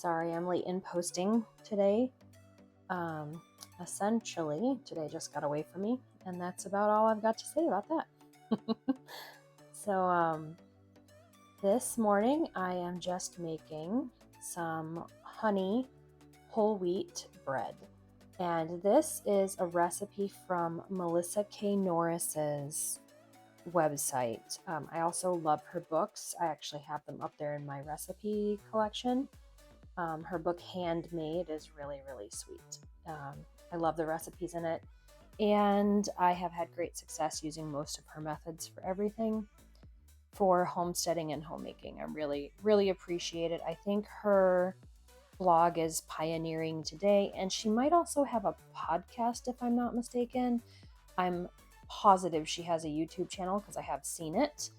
Sorry, I'm late in posting today. Essentially, today just got away from me, and that's about all I've got to say about that. So, this morning I am just making some honey whole wheat bread. And this is a recipe from Melissa K. Norris's website. I also love her books. I actually have them up there in my recipe collection. Her book Handmade is really, really sweet. I love the recipes in it, and I have had great success using most of her methods for everything for homesteading and homemaking. I really, really appreciate it. I think her blog is pioneering today, and she might also have a podcast if I'm not mistaken. I'm positive she has a YouTube channel because I have seen it,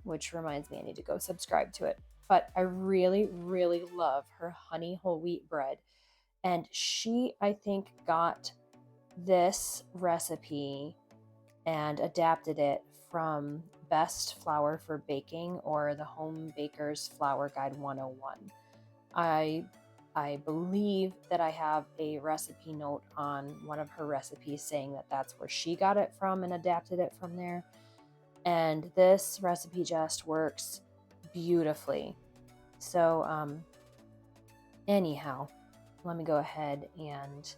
which reminds me I need to go subscribe to it. But I really, really love her honey whole wheat bread. And she, I think, got this recipe and adapted it from Best Flour for Baking or the Home Baker's Flour Guide 101. I believe that I have a recipe note on one of her recipes saying that that's where she got it from and adapted it from there. And this recipe just works beautifully. So, anyhow, let me go ahead and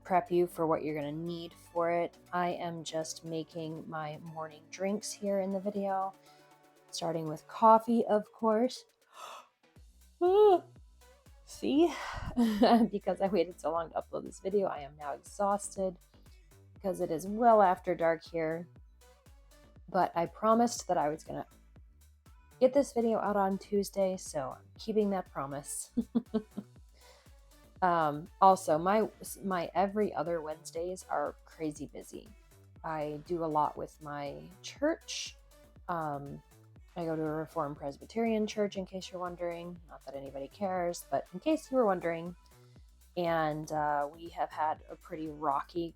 prep you for what you're going to need for it. I am just making my morning drinks here in the video, starting with coffee, of course. See, because I waited so long to upload this video, I am now exhausted because it is well after dark here. But I promised that I was going to get this video out on Tuesday, so I'm keeping that promise. Also, my every other Wednesdays are crazy busy. I do a lot with my church. I go to a Reformed Presbyterian church, in case you're wondering. Not that anybody cares, but in case you were wondering. And we have had a pretty rocky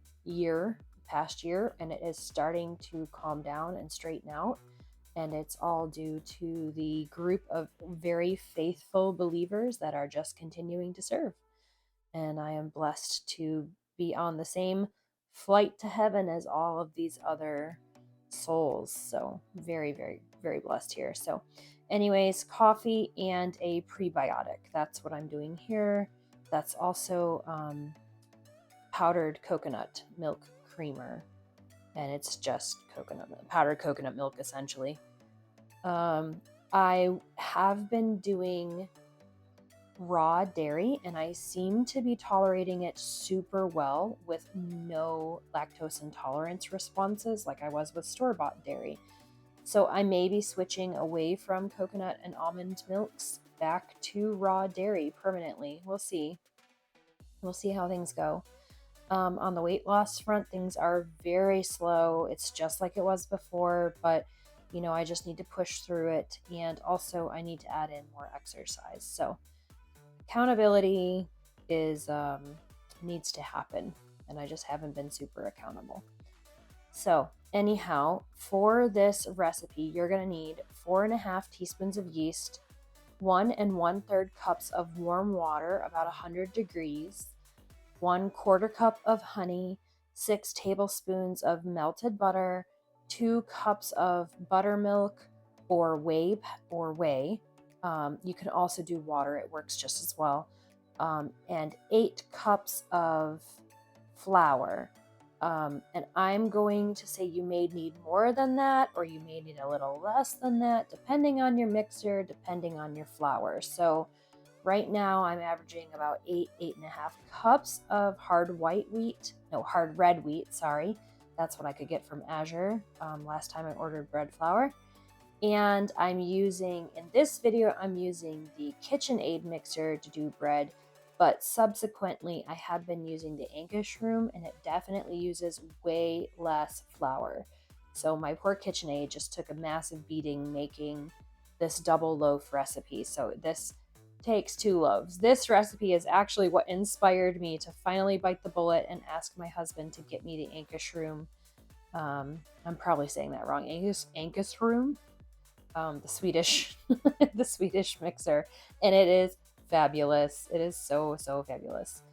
past year, and it is starting to calm down and straighten out. And it's all due to the group of very faithful believers that are just continuing to serve. And I am blessed to be on the same flight to heaven as all of these other souls. So very, very, very blessed here. So anyways, coffee and a prebiotic. That's what I'm doing here. That's also powdered coconut milk creamer. And it's just powdered coconut milk, essentially. I have been doing raw dairy, and I seem to be tolerating it super well with no lactose intolerance responses like I was with store-bought dairy. So I may be switching away from coconut and almond milks back to raw dairy permanently. We'll see. We'll see how things go. On the weight loss front, things are very slow. It's just like it was before, but I just need to push through it. And also I need to add in more exercise. So accountability needs to happen, and I just haven't been super accountable. So anyhow, for this recipe, you're going to need 4.5 teaspoons of yeast, 1 1/3 cups of warm water, about 100 degrees, 1/4 cup of honey, 6 tablespoons of melted butter, 2 cups of buttermilk or whey. You can also do water, it works just as well. And 8 cups of flour. And I'm going to say you may need more than that, or you may need a little less than that, depending on your mixer, depending on your flour. So right now I'm averaging about 8.5 cups of hard red wheat, sorry. That's what I could get from Azure last time I ordered bread flour. And in this video, I'm using the KitchenAid mixer to do bread, but subsequently I have been using the Angus Room, and it definitely uses way less flour. So my poor KitchenAid just took a massive beating making this double loaf recipe. So this takes 2 loaves. This recipe is actually what inspired me to finally bite the bullet and ask my husband to get me the Angus Room. I'm probably saying that wrong. Angus Room. The Swedish mixer, and it is fabulous. It is so, so fabulous.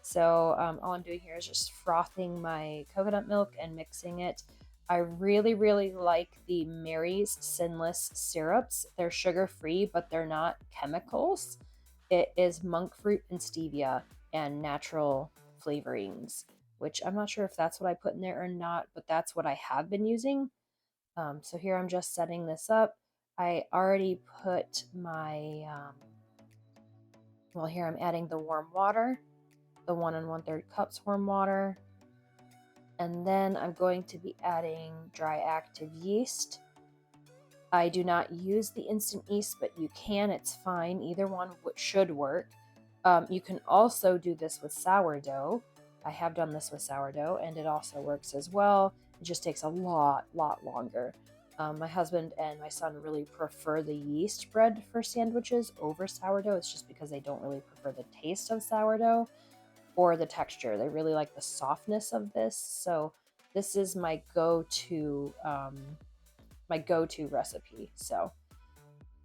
So all I'm doing here is just frothing my coconut milk and mixing it. I really, really like the Mary's Sinless syrups. They're sugar-free, but they're not chemicals. It is monk fruit and stevia and natural flavorings, which I'm not sure if that's what I put in there or not, but that's what I have been using. So here I'm just setting this up. I already put my, well, here I'm adding the warm water, the 1 1/3 cups warm water. And then I'm going to be adding dry active yeast. I do not use the instant yeast, but you can, it's fine. Either one should work. You can also do this with sourdough. I have done this with sourdough and it also works as well. It just takes a lot longer. My husband and my son really prefer the yeast bread for sandwiches over sourdough. It's just because they don't really prefer the taste of sourdough or the texture. They really like the softness of this. So this is my go-to recipe. So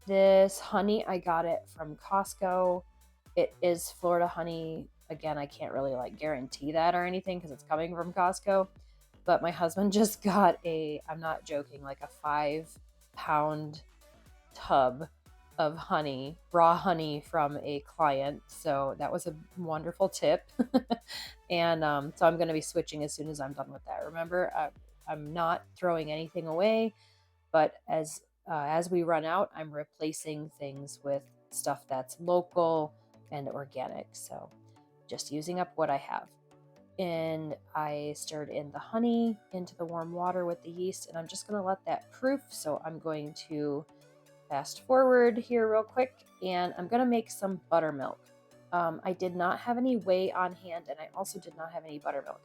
this honey, I got it from Costco. It is Florida honey. Again, I can't really like guarantee that or anything because it's coming from Costco. But my husband just got I'm not joking, like a 5-pound tub of honey, raw honey from a client. So that was a wonderful tip. And so I'm going to be switching as soon as I'm done with that. Remember, I'm not throwing anything away, but as we run out, I'm replacing things with stuff that's local and organic. So just using up what I have. And I stirred in the honey into the warm water with the yeast, and I'm just going to let that proof. So I'm going to fast forward here real quick, and I'm going to make some buttermilk. I did not have any whey on hand, and I also did not have any buttermilk,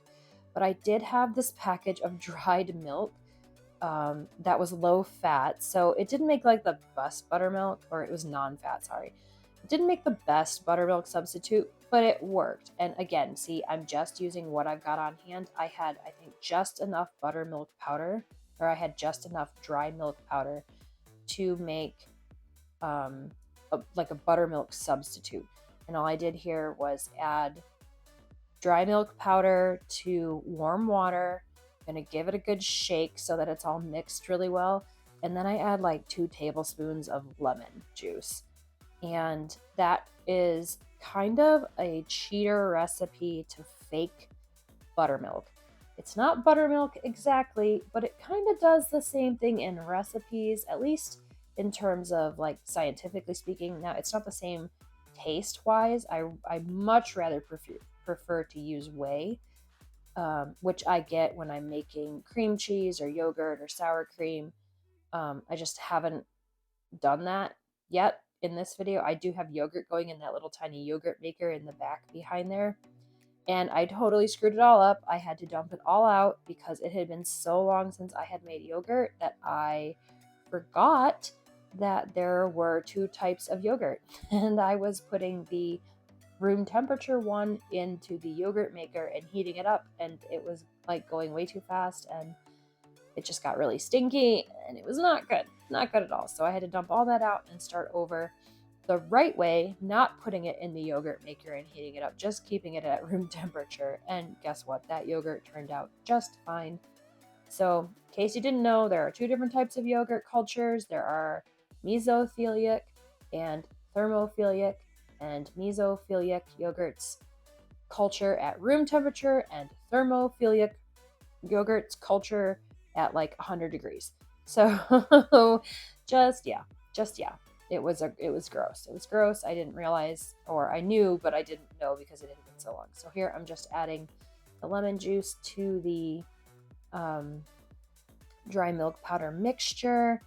but I did have this package of dried milk that was low fat. So it didn't make like the best buttermilk, or it was non-fat, sorry. It didn't make the best buttermilk substitute, but it worked. And again, see, I'm just using what I've got on hand. I had, I think, just enough buttermilk powder, or I had just enough dry milk powder to make like a buttermilk substitute. And all I did here was add dry milk powder to warm water. I'm gonna give it a good shake so that it's all mixed really well. And then I add like 2 tablespoons of lemon juice. And that is kind of a cheater recipe to fake buttermilk. It's not buttermilk exactly, but it kind of does the same thing in recipes, at least in terms of like scientifically speaking. Now, it's not the same taste wise. I much rather prefer to use whey, which I get when I'm making cream cheese or yogurt or sour cream. I just haven't done that yet in this video. I do have yogurt going in that little tiny yogurt maker in the back behind there. And I totally screwed it all up. I had to dump it all out because it had been so long since I had made yogurt that I forgot that there were 2 types of yogurt. And I was putting the room temperature one into the yogurt maker and heating it up, and it was like going way too fast, and it just got really stinky, and it was not good at all. So I had to dump all that out and start over the right way, not putting it in the yogurt maker and heating it up, just keeping it at room temperature. And guess what? That yogurt turned out just fine. So in case you didn't know, there are 2 different types of yogurt cultures. There are mesophilic and thermophilic, and mesophilic yogurts culture at room temperature and thermophilic yogurts culture at like 100 degrees. So just yeah. It was gross. It was gross. I didn't realize, or I knew, but I didn't know because it had been so long. So here I'm just adding the lemon juice to the dry milk powder mixture,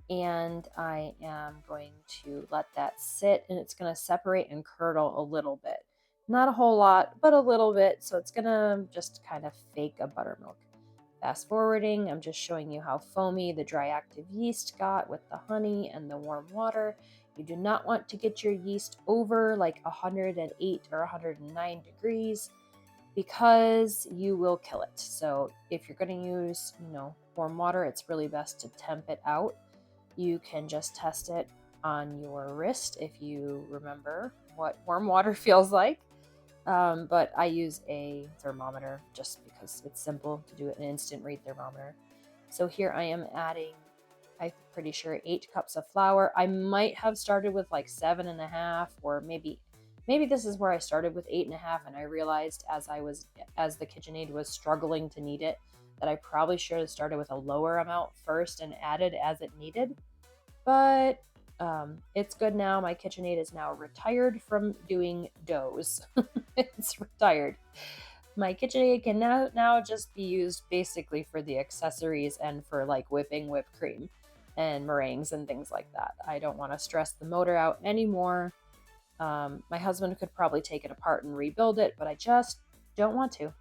and I am going to let that sit, and it's going to separate and curdle a little bit. Not a whole lot, but a little bit. So it's going to just kind of fake a buttermilk. Fast forwarding, I'm just showing you how foamy the dry active yeast got with the honey and the warm water. You do not want to get your yeast over like 108 or 109 degrees because you will kill it. So if you're going to use, warm water, it's really best to temp it out. You can just test it on your wrist if you remember what warm water feels like. But I use a thermometer just because it's simple to do it, an instant read thermometer. So here I am adding, I'm pretty sure 8 cups of flour. I might have started with like 7.5, or maybe this is where I started with 8.5, and I realized as the KitchenAid was struggling to knead it, that I probably should have started with a lower amount first and added as it needed. But it's good now. My KitchenAid is now retired from doing doughs. It's retired. My KitchenAid can now just be used basically for the accessories and for like whipping whipped cream and meringues and things like that. I don't want to stress the motor out anymore. My husband could probably take it apart and rebuild it, but I just don't want to.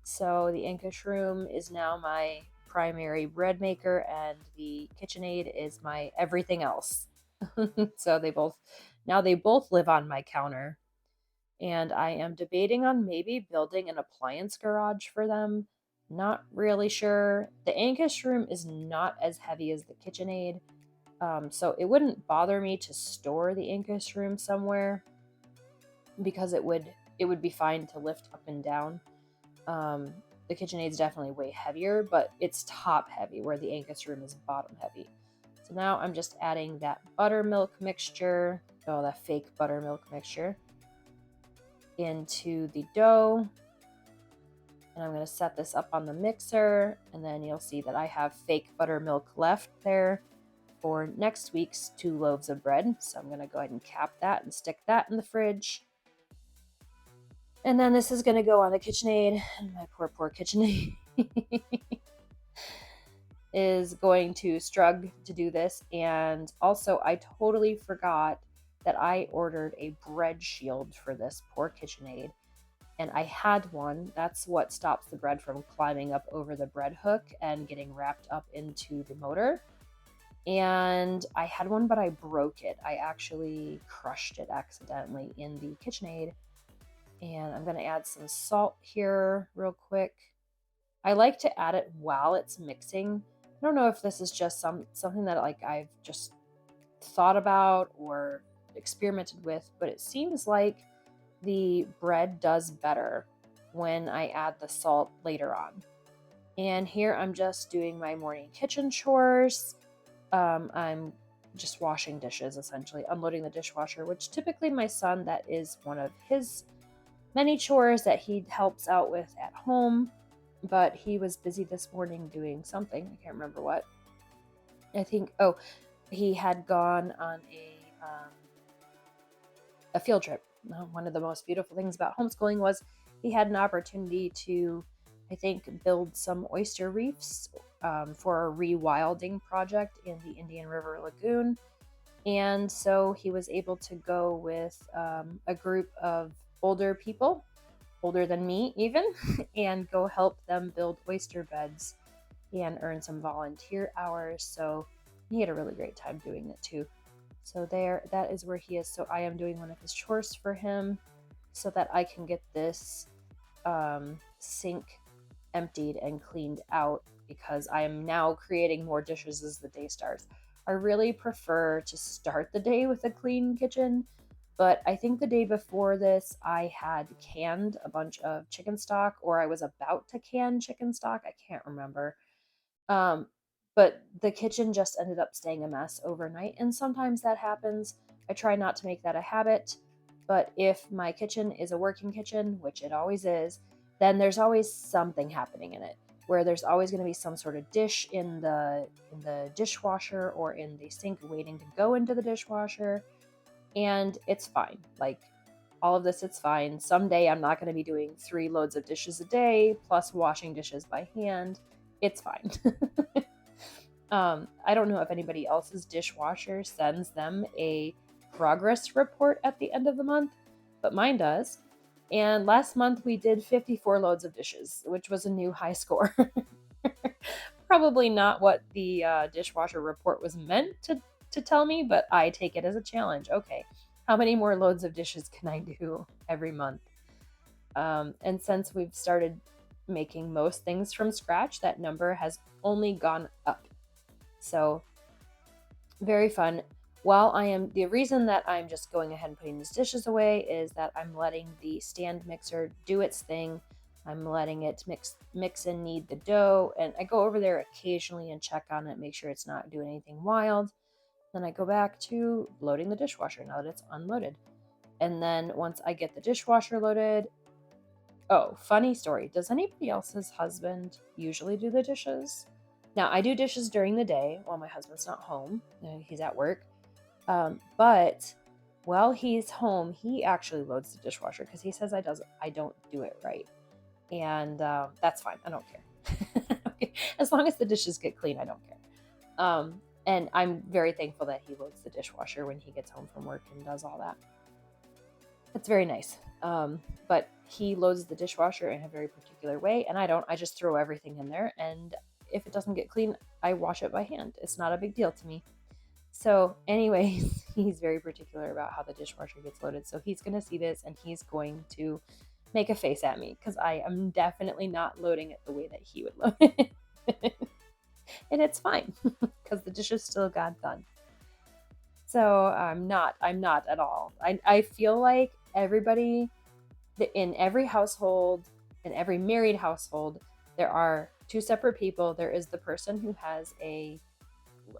So the Ankish room is now my primary bread maker, and the KitchenAid is my everything else. So they both live on my counter, and I am debating on maybe building an appliance garage for them. Not really sure. The Ankish room is not as heavy as the KitchenAid, so it wouldn't bother me to store the Ankish room somewhere because it would be fine to lift up and down. The KitchenAid is definitely way heavier, but it's top heavy, where the Angus room is bottom heavy. So now I'm just adding that buttermilk mixture, that fake buttermilk mixture, into the dough. And I'm going to set this up on the mixer, and then you'll see that I have fake buttermilk left there for next week's 2 loaves of bread. So I'm going to go ahead and cap that and stick that in the fridge. And then this is going to go on the KitchenAid. My poor KitchenAid is going to struggle to do this. And also, I totally forgot that I ordered a bread shield for this poor KitchenAid. And I had one. That's what stops the bread from climbing up over the bread hook and getting wrapped up into the motor. And I had one, but I broke it. I actually crushed it accidentally in the KitchenAid. And I'm going to add some salt here real quick. I like to add it while it's mixing. I don't know if this is just something that like I've just thought about or experimented with, but it seems like the bread does better when I add the salt later on. And here I'm just doing my morning kitchen chores. I'm just washing dishes, essentially, unloading the dishwasher, which typically my son, that is one of his many chores that he helps out with at home, but he was busy this morning doing something. I can't remember what. I think, he had gone on a field trip. One of the most beautiful things about homeschooling was he had an opportunity to, I think, build some oyster reefs for a rewilding project in the Indian River Lagoon. And so he was able to go with a group of older people, older than me even, and go help them build oyster beds and earn some volunteer hours. So he had a really great time doing it too. So that is where he is. So I am doing one of his chores for him so that I can get this sink emptied and cleaned out, because I am now creating more dishes as the day starts. I really prefer to start the day with a clean kitchen, but I think the day before this, I had canned a bunch of chicken stock, or I was about to can chicken stock. I can't remember. But the kitchen just ended up staying a mess overnight, and sometimes that happens. I try not to make that a habit, but if my kitchen is a working kitchen, which it always is, then there's always something happening in it, where there's always going to be some sort of dish in the dishwasher or in the sink waiting to go into the dishwasher, and it's fine. Like, all of this, it's fine. Someday I'm not going to be doing 3 loads of dishes a day plus washing dishes by hand. It's fine. I don't know if anybody else's dishwasher sends them a progress report at the end of the month, but mine does. And last month we did 54 loads of dishes, which was a new high score. Probably not what the dishwasher report was meant to tell me, but I take it as a challenge. Okay, how many more loads of dishes can I do every month? And since we've started making most things from scratch, that number has only gone up. So very fun. the reason that I'm just going ahead and putting these dishes away is that I'm letting the stand mixer do its thing. I'm letting it mix and knead the dough, and I go over there occasionally and check on it, make sure it's not doing anything wild. Then I go back to loading the dishwasher now that it's unloaded. And then once I get the dishwasher loaded, oh, funny story. Does anybody else's husband usually do the dishes? Now, I do dishes during the day while my husband's not home. He's at work. But while he's home, he actually loads the dishwasher because he says I don't do it right. And that's fine. I don't care. As long as the dishes get clean, I don't care. And I'm very thankful that he loads the dishwasher when he gets home from work and does all that. It's very nice. But he loads the dishwasher in a very particular way, and I don't. I just throw everything in there, and if it doesn't get clean, I wash it by hand. It's not a big deal to me. So anyways, he's very particular about how the dishwasher gets loaded. So he's going to see this, and he's going to make a face at me because I am definitely not loading it the way that he would load it. And it's fine because the dishes still got done. So I'm not at all. I feel like everybody in every household, in every married household, there are two separate people. There is the person who has a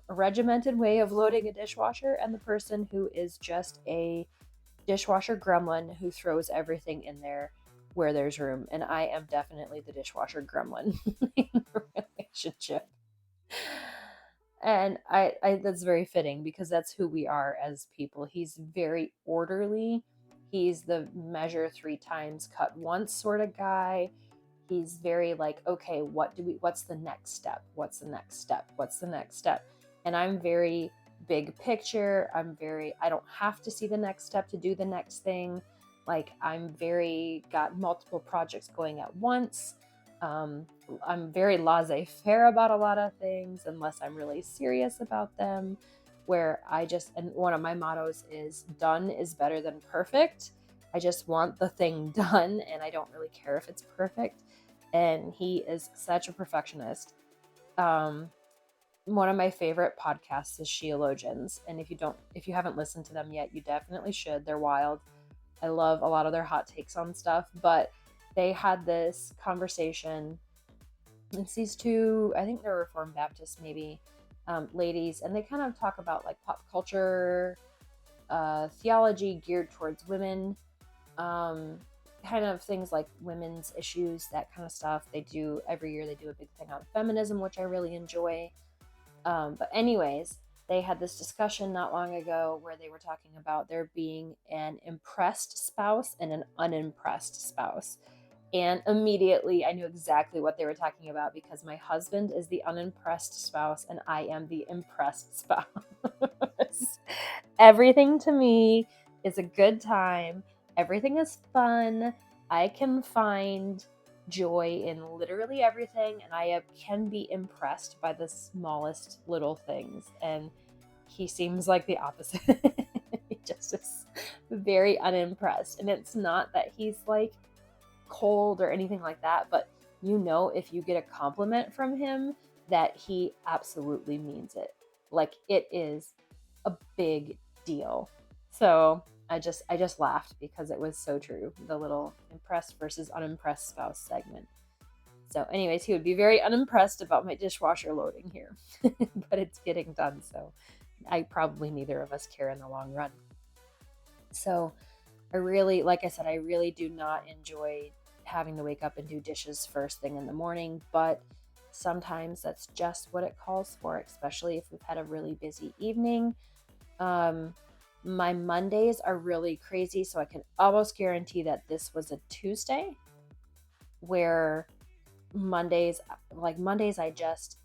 regimented way of loading a dishwasher, and the person who is just a dishwasher gremlin who throws everything in there where there's room. And I am definitely the dishwasher gremlin in the relationship. And I that's very fitting because that's who we are as people. He's very orderly. He's the measure 3 times, cut once sort of guy. He's very like, okay, what's the next step? What's the next step? What's the next step? And I'm very big picture. I don't have to see the next step to do the next thing. Like I'm got multiple projects going at once. I'm very laissez-faire about a lot of things unless I'm really serious about them, and one of my mottos is done is better than perfect. I just want the thing done and I don't really care if it's perfect. And he is such a perfectionist. One of my favorite podcasts is Sheologians, and if you haven't listened to them yet, you definitely should. They're wild. I love a lot of their hot takes on stuff, but they had this conversation. It's these two, I think they're Reformed Baptist, maybe, ladies, and they kind of talk about like pop culture, theology geared towards women, kind of things like women's issues, that kind of stuff. Every year they do a big thing on feminism, which I really enjoy. But anyways, they had this discussion not long ago where they were talking about there being an impressed spouse and an unimpressed spouse. And immediately I knew exactly what they were talking about because my husband is the unimpressed spouse and I am the impressed spouse. Everything to me is a good time. Everything is fun. I can find joy in literally everything, and I can be impressed by the smallest little things. And he seems like the opposite. He just is very unimpressed. And it's not that he's like cold or anything like that, but if you get a compliment from him, that he absolutely means it. Like it is a big deal. So I just laughed because it was so true. The little impressed versus unimpressed spouse segment. So anyways, he would be very unimpressed about my dishwasher loading here, but it's getting done. So probably neither of us care in the long run. So like I said, I really do not enjoy having to wake up and do dishes first thing in the morning, but sometimes that's just what it calls for, especially if we've had a really busy evening. My Mondays are really crazy, so I can almost guarantee that this was a Tuesday, where Mondays I just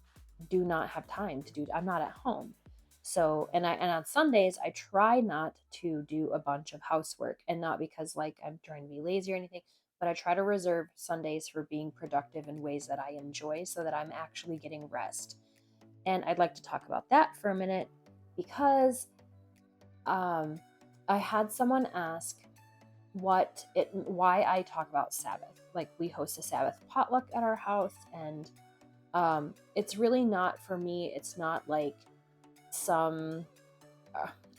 do not have time to do. I'm not at home. So, and on Sundays, I try not to do a bunch of housework, and not because like I'm trying to be lazy or anything, but I try to reserve Sundays for being productive in ways that I enjoy so that I'm actually getting rest. And I'd like to talk about that for a minute because I had someone ask why I talk about Sabbath. Like we host a Sabbath potluck at our house, and it's really not for me. It's not like some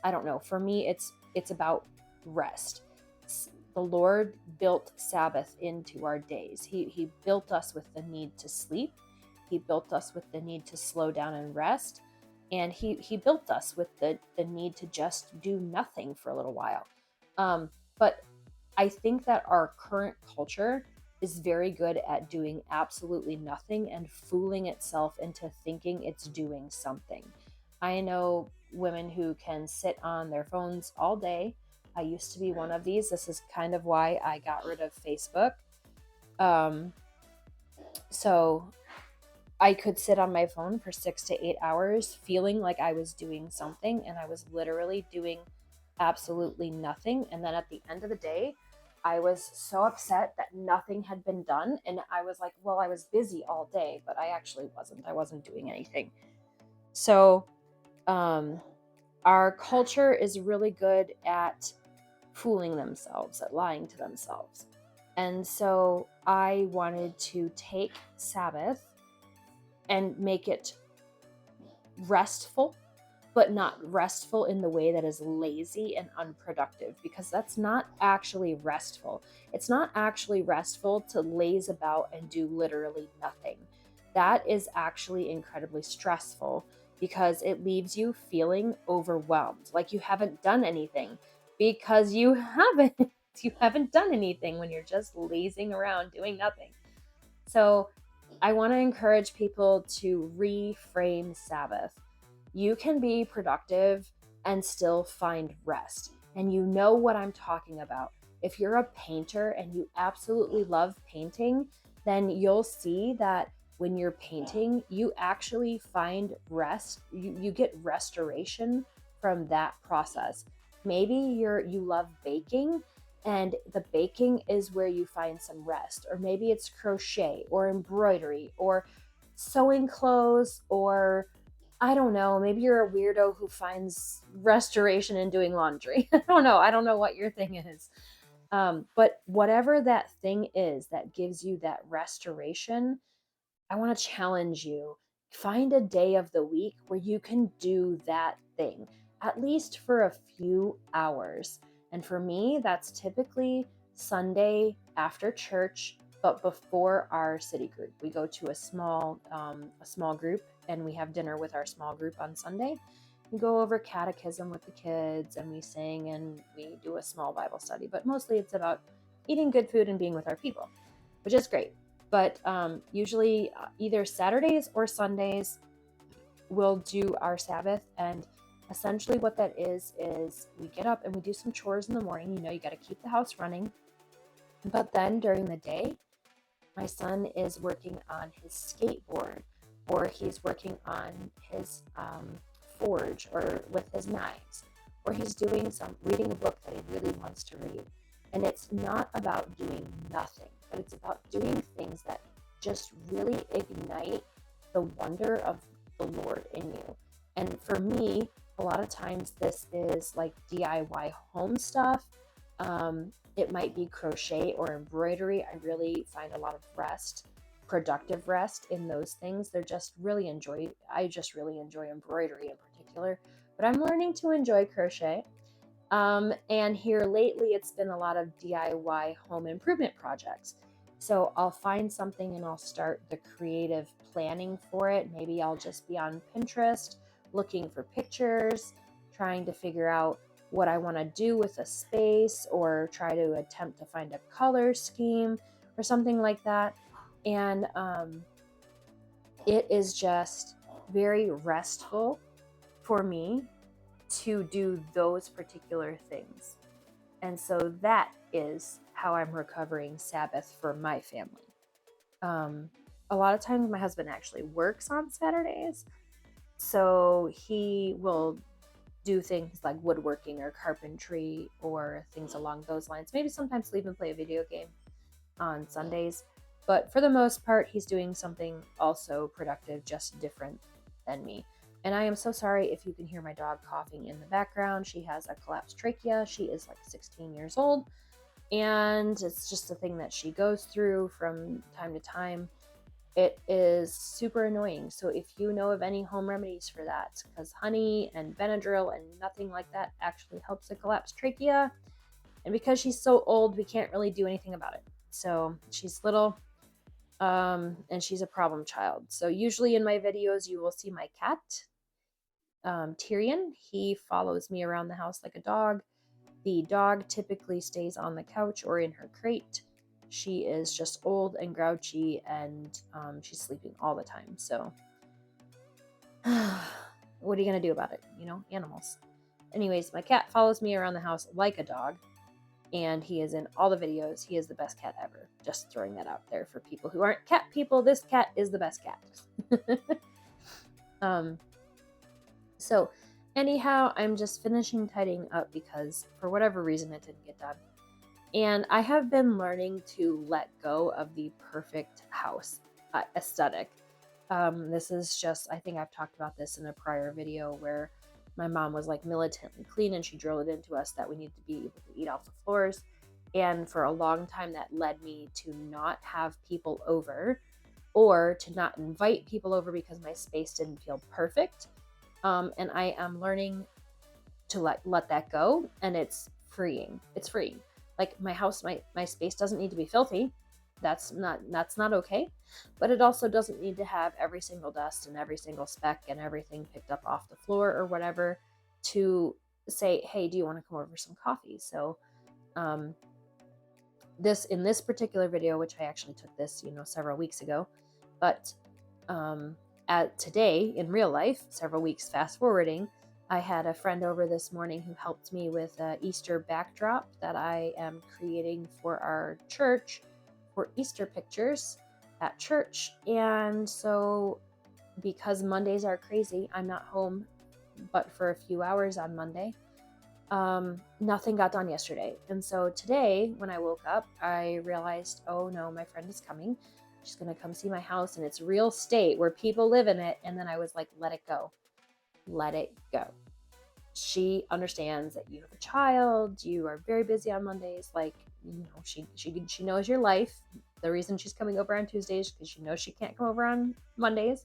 I don't know. For me, it's about rest. The Lord built Sabbath into our days. He built us with the need to sleep. He built us with the need to slow down and rest. And he built us with the need to just do nothing for a little while. But I think that our current culture is very good at doing absolutely nothing and fooling itself into thinking it's doing something. I know women who can sit on their phones all day. I used to be one of these. This is kind of why I got rid of Facebook. So I could sit on my phone for 6 to 8 hours feeling like I was doing something, and I was literally doing absolutely nothing. And then at the end of the day, I was so upset that nothing had been done. And I was like, well, I was busy all day, but I actually wasn't. I wasn't doing anything. So, our culture is really good at fooling themselves, at lying to themselves. And so I wanted to take Sabbath and make it restful, but not restful in the way that is lazy and unproductive, because that's not actually restful. It's not actually restful to laze about and do literally nothing. That is actually incredibly stressful because it leaves you feeling overwhelmed, like you haven't done anything, because you haven't done anything when you're just lazing around doing nothing. So I want to encourage people to reframe Sabbath. You can be productive and still find rest. And you know what I'm talking about. If you're a painter and you absolutely love painting, then you'll see that when you're painting, you actually find rest. You get restoration from that process. Maybe you love baking, and the baking is where you find some rest. Or maybe it's crochet or embroidery or sewing clothes, or I don't know, maybe you're a weirdo who finds restoration in doing laundry. I don't know. I don't know what your thing is. But whatever that thing is that gives you that restoration, I want to challenge you. Find a day of the week where you can do that thing, at least for a few hours. And for me, that's typically Sunday after church, but before our city group. We go to a small group, and we have dinner with our small group on Sunday. We go over catechism with the kids, and we sing, and we do a small Bible study. But mostly it's about eating good food and being with our people, which is great. But usually either Saturdays or Sundays, we'll do our Sabbath. And essentially what that is we get up and we do some chores in the morning. You know, you got to keep the house running. But then during the day, my son is working on his skateboard, or he's working on his forge, or with his knives, or he's reading a book that he really wants to read. And it's not about doing nothing, but it's about doing things that just really ignite the wonder of the Lord in you. And for me, a lot of times this is like DIY home stuff. It might be crochet or embroidery. I really find a lot of productive rest in those things. I just really enjoy embroidery in particular, but I'm learning to enjoy crochet. And here lately, it's been a lot of DIY home improvement projects. So I'll find something and I'll start the creative planning for it. Maybe I'll just be on Pinterest looking for pictures, trying to figure out what I want to do with a space, or try to attempt to find a color scheme or something like that. And it is just very restful for me to do those particular things. And so that is how I'm recovering Sabbath for my family. A lot of times my husband actually works on Saturdays, so he will do things like woodworking or carpentry or things along those lines. Maybe sometimes he'll even play a video game on Sundays. But for the most part, he's doing something also productive, just different than me. And I am so sorry if you can hear my dog coughing in the background. She has a collapsed trachea. She is like 16 years old. And it's just a thing that she goes through from time to time. it is super annoying. So if you know of any home remedies for that, because honey and Benadryl and nothing like that actually helps a collapsed trachea. And because she's so old, we can't really do anything about it. So she's little, and she's a problem child. So usually in my videos, you will see my cat, Tyrion. He follows me around the house like a dog. The dog typically stays on the couch or in her crate. She is just old and grouchy, and she's sleeping all the time. So what are you going to do about it? You know, animals. Anyways, my cat follows me around the house like a dog, and he is in all the videos. He is the best cat ever. Just throwing that out there for people who aren't cat people. This cat is the best cat. So anyhow, I'm just finishing tidying up because for whatever reason it didn't get done. And I have been learning to let go of the perfect house aesthetic. This is just, I think I've talked about this in a prior video where my mom was like militantly clean, and she drilled it into us that we need to be able to eat off the floors. And for a long time, that led me to not have people over, or to not invite people over because my space didn't feel perfect. And I am learning to let that go, and it's freeing. It's freeing. Like my house, my space doesn't need to be filthy. That's not okay. But it also doesn't need to have every single dust and every single speck and everything picked up off the floor or whatever to say, hey, do you want to come over for some coffee? So in this particular video, which I actually took this, several weeks ago, but today in real life, several weeks fast forwarding, I had a friend over this morning who helped me with an Easter backdrop that I am creating for our church for Easter pictures at church. And so because Mondays are crazy, I'm not home but for a few hours on Monday. Nothing got done yesterday. And so today when I woke up, I realized, oh no, my friend is coming. She's going to come see my house in its real state where people live in it. And then I was like, let it go. Let it go. She understands that you have a child. You are very busy on Mondays. Like, she knows your life. The reason she's coming over on Tuesdays is because she knows she can't come over on Mondays.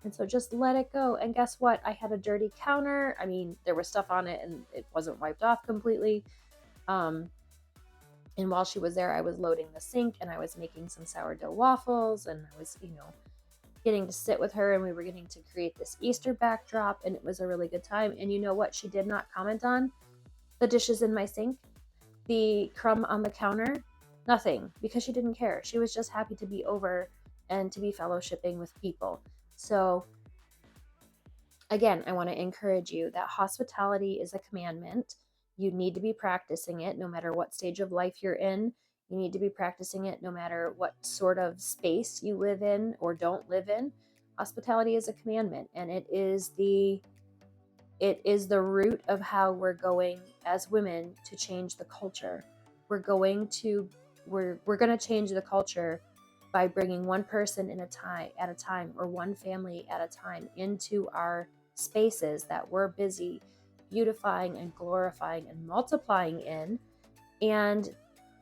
And so just let it go. And guess what? I had a dirty counter. I mean, there was stuff on it and it wasn't wiped off completely. And while she was there, I was loading the sink and I was making some sourdough waffles, and I was, getting to sit with her, and we were getting to create this Easter backdrop, and it was a really good time. And you know what she did not comment on? The dishes in my sink, the crumb on the counter, nothing, because she didn't care. She was just happy to be over and to be fellowshipping with people. So again, I want to encourage you that hospitality is a commandment. You need to be practicing it no matter what stage of life you're in. You need to be practicing it no matter what sort of space you live in or don't live in. Hospitality is a commandment, and it is the root of how we're going as women to change the culture. We're going to change the culture by bringing one person at a time, or one family at a time, into our spaces that we're busy beautifying and glorifying and multiplying in. And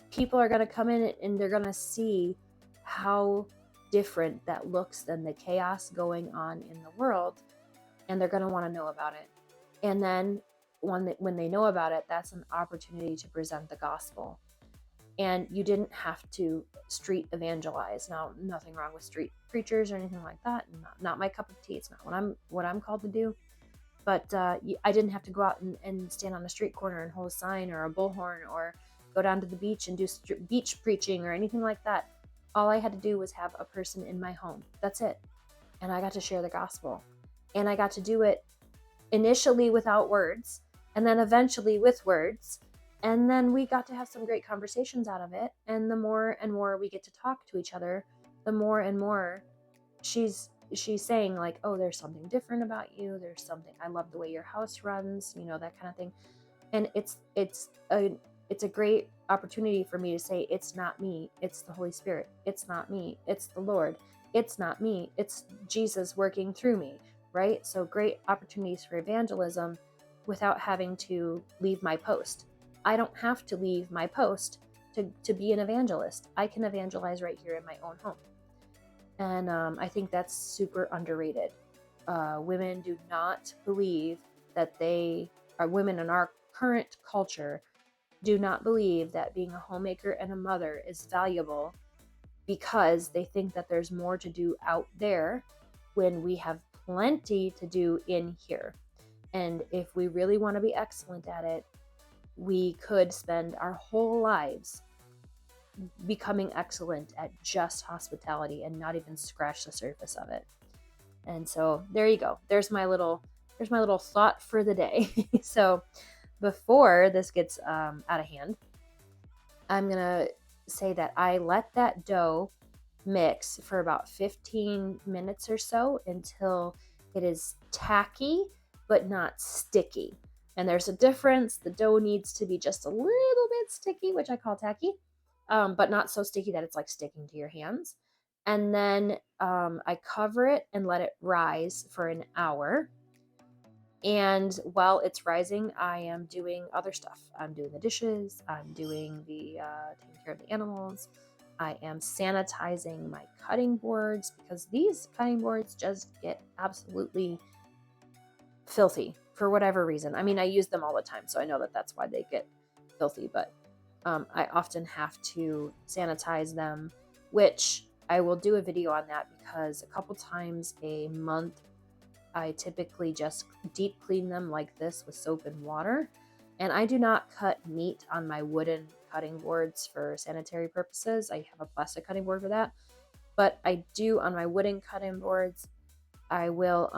people are going to come in and they're going to see how different that looks than the chaos going on in the world, and they're going to want to know about it. And then when they know about it, that's an opportunity to present the gospel. And you didn't have to street evangelize. Now, nothing wrong with street preachers or anything like that. Not my cup of tea. It's not what I'm called to do. But I didn't have to go out and stand on the street corner and hold a sign or a bullhorn, or go down to the beach and do beach preaching or anything like that. All I had to do was have a person in my home. That's it. And I got to share the gospel. And I got to do it initially without words, and then eventually with words. And then we got to have some great conversations out of it. And the more and more we get to talk to each other, the more and more she's saying, like, oh, there's something different about you. There's something, I love the way your house runs, that kind of thing. And it's a great opportunity for me to say, it's not me, it's the Holy Spirit. It's not me, it's the Lord. It's not me, it's Jesus working through me, right? So great opportunities for evangelism without having to leave my post. I don't have to leave my post to be an evangelist. I can evangelize right here in my own home. And I think that's super underrated. Women do not believe that they are women in our current culture do not believe that being a homemaker and a mother is valuable because they think that there's more to do out there when we have plenty to do in here. And if we really want to be excellent at it, we could spend our whole lives becoming excellent at just hospitality and not even scratch the surface of it. And so there you go. There's my little thought for the day. So before this gets out of hand, I'm gonna say that I let that dough mix for about 15 minutes or so until it is tacky but not sticky. And there's a difference. The dough needs to be just a little bit sticky, which I call tacky, but not so sticky that it's like sticking to your hands. And then I cover it and let it rise for an hour. And while it's rising, I am doing other stuff. I'm doing the dishes. I'm doing the taking care of the animals. I am sanitizing my cutting boards because these cutting boards just get absolutely filthy for whatever reason. I mean, I use them all the time, so I know that that's why they get filthy, but I often have to sanitize them, which I will do a video on that because a couple times a month I typically just deep clean them like this with soap and water. And I do not cut meat on my wooden cutting boards for sanitary purposes. I have a plastic cutting board for that. But I do on my wooden cutting boards, I will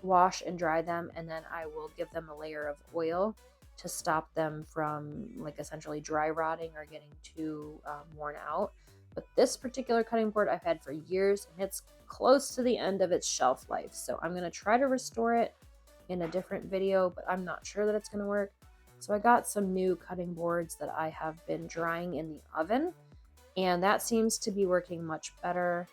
wash and dry them, and then I will give them a layer of oil to stop them from like essentially dry rotting or getting too worn out. But this particular cutting board I've had for years, and it's close to the end of its shelf life. So I'm going to try to restore it in a different video, but I'm not sure that it's going to work. So I got some new cutting boards that I have been drying in the oven, and that seems to be working much better.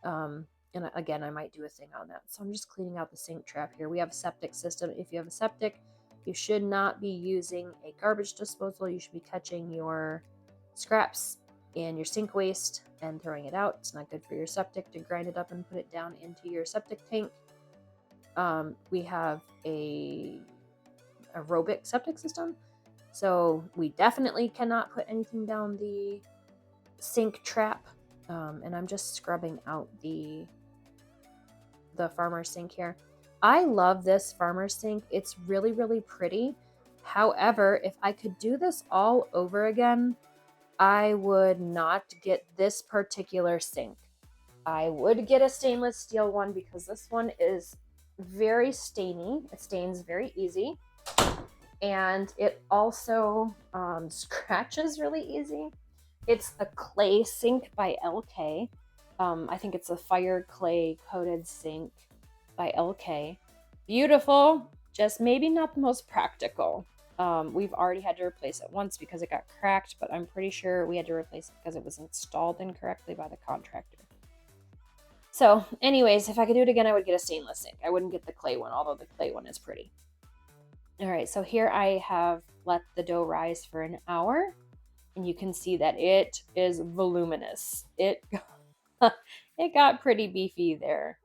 And again, I might do a thing on that. So I'm just cleaning out the sink trap here. We have a septic system. If you have a septic, you should not be using a garbage disposal. You should be catching your scraps and your sink waste and throwing it out. It's not good for your septic to grind it up and put it down into your septic tank. We have a aerobic septic system, so we definitely cannot put anything down the sink trap. And I'm just scrubbing out the farmer's sink here. I love this farmer's sink. It's really, really pretty. However, if I could do this all over again, I would not get this particular sink. I would get a stainless steel one because this one is very stainy. It stains very easy. And it also scratches really easy. It's a clay sink by LK. I think it's a fire clay coated sink by LK. Beautiful, just maybe not the most practical. We've already had to replace it once because it got cracked, but I'm pretty sure we had to replace it because it was installed incorrectly by the contractor. So anyways, if I could do it again, I would get a stainless sink. I wouldn't get the clay one, although the clay one is pretty. All right, so here I have let the dough rise for an hour, and you can see that it is voluminous. It got pretty beefy there.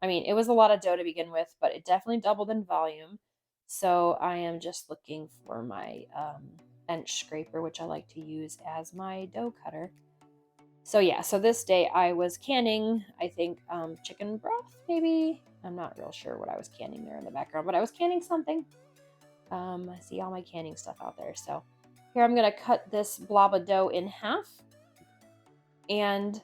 I mean, it was a lot of dough to begin with, but it definitely doubled in volume. So I am just looking for my bench scraper, which I like to use as my dough cutter. So yeah, so this day I was canning, I think chicken broth, maybe? I'm not real sure what I was canning there in the background, but I was canning something. I see all my canning stuff out there. So here I'm going to cut this blob of dough in half, and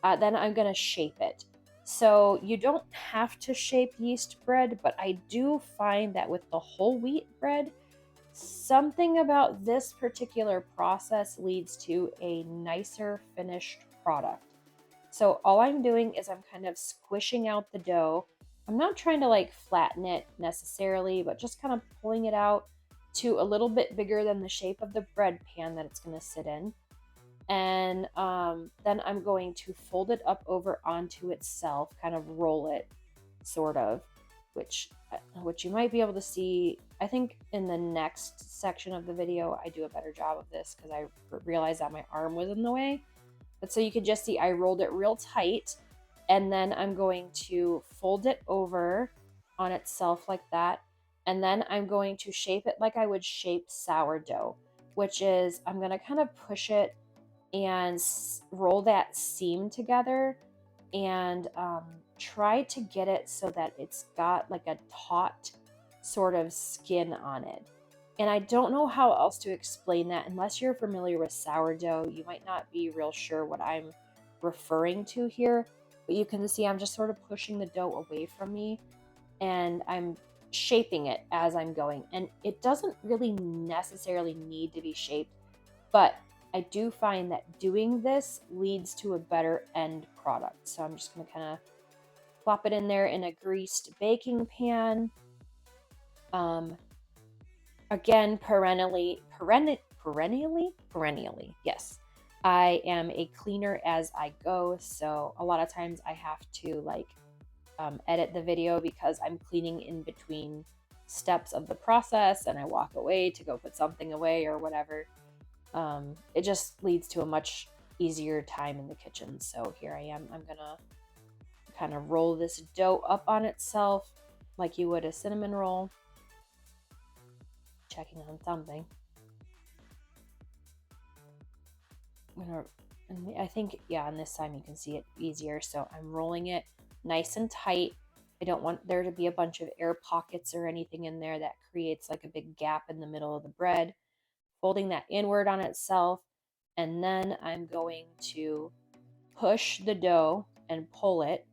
then I'm going to shape it. So you don't have to shape yeast bread, but I do find that with the whole wheat bread, something about this particular process leads to a nicer finished product. So all I'm doing is I'm kind of squishing out the dough. I'm not trying to like flatten it necessarily, but just kind of pulling it out to a little bit bigger than the shape of the bread pan that it's going to sit in. And then I'm going to fold it up over onto itself, kind of roll it, sort of, which you might be able to see. I think in the next section of the video, I do a better job of this because I realized that my arm was in the way. But so you can just see I rolled it real tight, and then I'm going to fold it over on itself like that. And then I'm going to shape it like I would shape sourdough, which is I'm going to kind of push it and roll that seam together and try to get it so that it's got like a taut sort of skin on it. And I don't know how else to explain that. Unless you're familiar with sourdough, you might not be real sure what I'm referring to here. But you can see I'm just sort of pushing the dough away from me, and I'm shaping it as I'm going. And it doesn't really necessarily need to be shaped, but I do find that doing this leads to a better end product. So I'm just going to kind of plop it in there in a greased baking pan. Again, perennially, yes. I am a cleaner as I go, so a lot of times I have to like edit the video because I'm cleaning in between steps of the process, and I walk away to go put something away or whatever. It just leads to a much easier time in the kitchen. So here I am. I'm gonna kind of roll this dough up on itself like you would a cinnamon roll. Checking on something. I think, yeah, on this time you can see it easier. So I'm rolling it nice and tight. I don't want there to be a bunch of air pockets or anything in there that creates like a big gap in the middle of the bread. Folding that inward on itself. And then I'm going to push the dough and pull it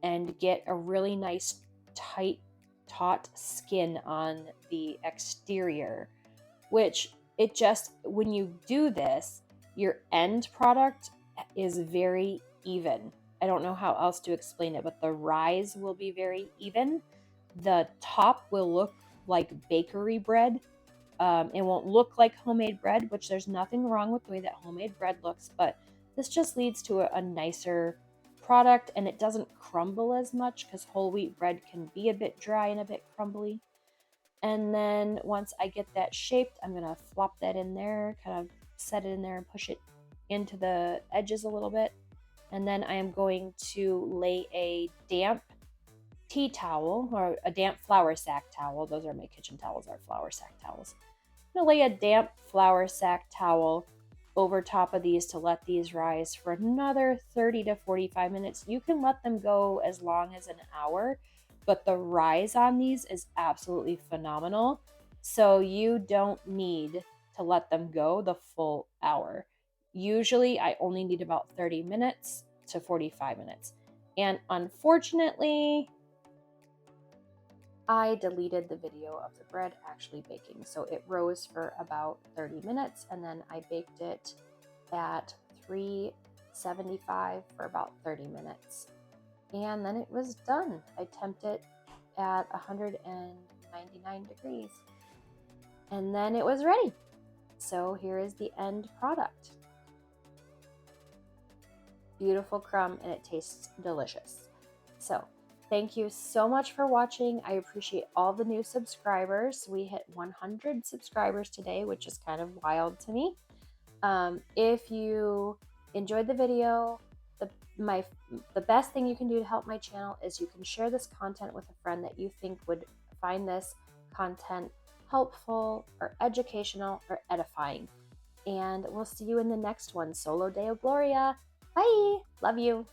and get a really nice tight, taut skin on the exterior, which it just, when you do this, your end product is very even. I don't know how else to explain it, but the rise will be very even. The top will look like bakery bread. It won't look like homemade bread, which there's nothing wrong with the way that homemade bread looks, but this just leads to a nicer product, and it doesn't crumble as much because whole wheat bread can be a bit dry and a bit crumbly. And then once I get that shaped, I'm going to flop that in there, kind of set it in there and push it into the edges a little bit. And then I am going to lay a damp tea towel or a damp flour sack towel. Those are my kitchen towels, are flour sack towels. I'm going to lay a damp flour sack towel over top of these to let these rise for another 30 to 45 minutes. You can let them go as long as an hour, but the rise on these is absolutely phenomenal. So you don't need to let them go the full hour. Usually I only need about 30 minutes to 45 minutes. And unfortunately, I deleted the video of the bread actually baking. So it rose for about 30 minutes, and then I baked it at 375 for about 30 minutes. And then it was done. I temped it at 199 degrees. And then it was ready. So here is the end product. Beautiful crumb, and it tastes delicious. So thank you so much for watching. I appreciate all the new subscribers. We hit 100 subscribers today, which is kind of wild to me. If you enjoyed the video, the best thing you can do to help my channel is you can share this content with a friend that you think would find this content helpful or educational or edifying. And we'll see you in the next one. Solo Deo Gloria. Bye. Love you.